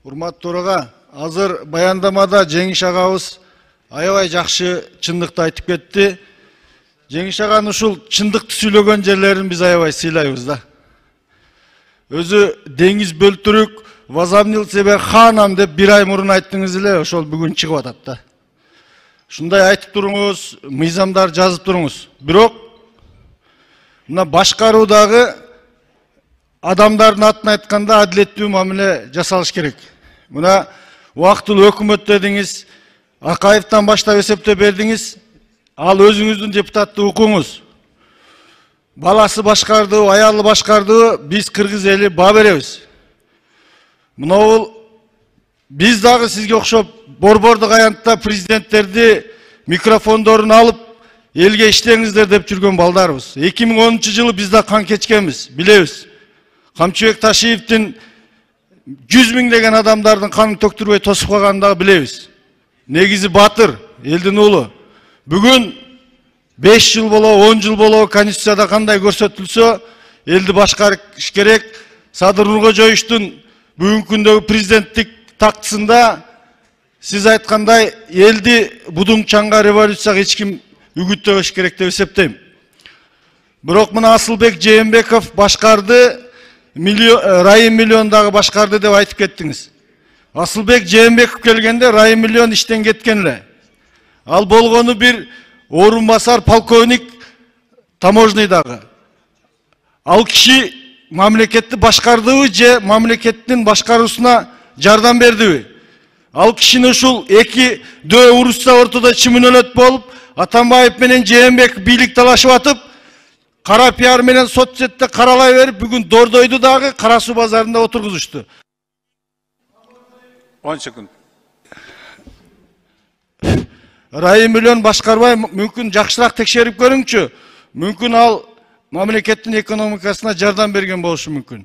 Урматтуу төрага, азыр баяндамада Жеңиш агабыз аябай жакшы чындыкты айтып кетти. Жеңиш аганын ушул чындыкты сүйлөгөн жерлерин биз аябай сыйлайбыз да. Өзү деңиз бөлтүрүк, возомнил себя ханом деп бир ай мурун айттыңыз эле, ошол бүгүн чыгып атат да. Ушундай айтып туруңуз, мыйзамдар жазып туруңуз. Бирок мына башкаруудагы адамдардын атын айтканда адилеттүү мамиле жасалыш керек. Мына убактылуу өкмөт дедиңиз, Акаевден баштап эсептеп бердиңиз, ал өзүңүздүн депутаттык укугуңуз. Баласы башкарды, аялы башкарды, биз кыргыз эли баа беребиз. Мына биз дагы сизге окшоп борбордук аянтта президенттерди микрофондорун алып элге иштеңиздер деп жүргөн балдарбыз. 2010-жылы биз да кан кечкенбиз, билебиз. Камчыбек Ташиевдин 100 миңдеген адамдардын канын төктүрбөй тосуп калганын дагы билебиз. Негизи батыр, элдин уулу. Бүгүн 5 жыл болобу, 10 жыл болобу Конституцияда кандай көрсөтүлсө, элди башкарыш керек. Садыр Нуркожоевичтин бүгүнкү күндөгү президенттик тактысында сиз айткандай элди будуң чаңга революцияга эч ким үгүттөбөш керек деп эсептейм. Бирок мына Асылбек Жээнбеков башкарды, Райым Миллион дагы башкарды деп айтып кеттиңиз. Асылбек Жээнбеков келгенде Райым Миллион иштен кеткен эле. Ал болгону бир орун басар полковник таможныйдагы. Ал киши мамлекетти башкардыбы же мамлекеттин башкаруусуна жардам бердиби? Ал кишини ушул эки дөө урушса ортодо чымынөлөт болуп, Атамбаев менен Жээнбеков бийлик талашып атып, кара пиар менен соцсетте каралай берип, бүгүн Дордойду дагы Кара Суу базарында отургузушту. 10 секунд. Райым Миллион башкарбай, мүмкүн жакшыраак текшерип көрүңчү. Мүмкүн ал мамлекеттин экономикасына жардам берген болушу мүмкүн.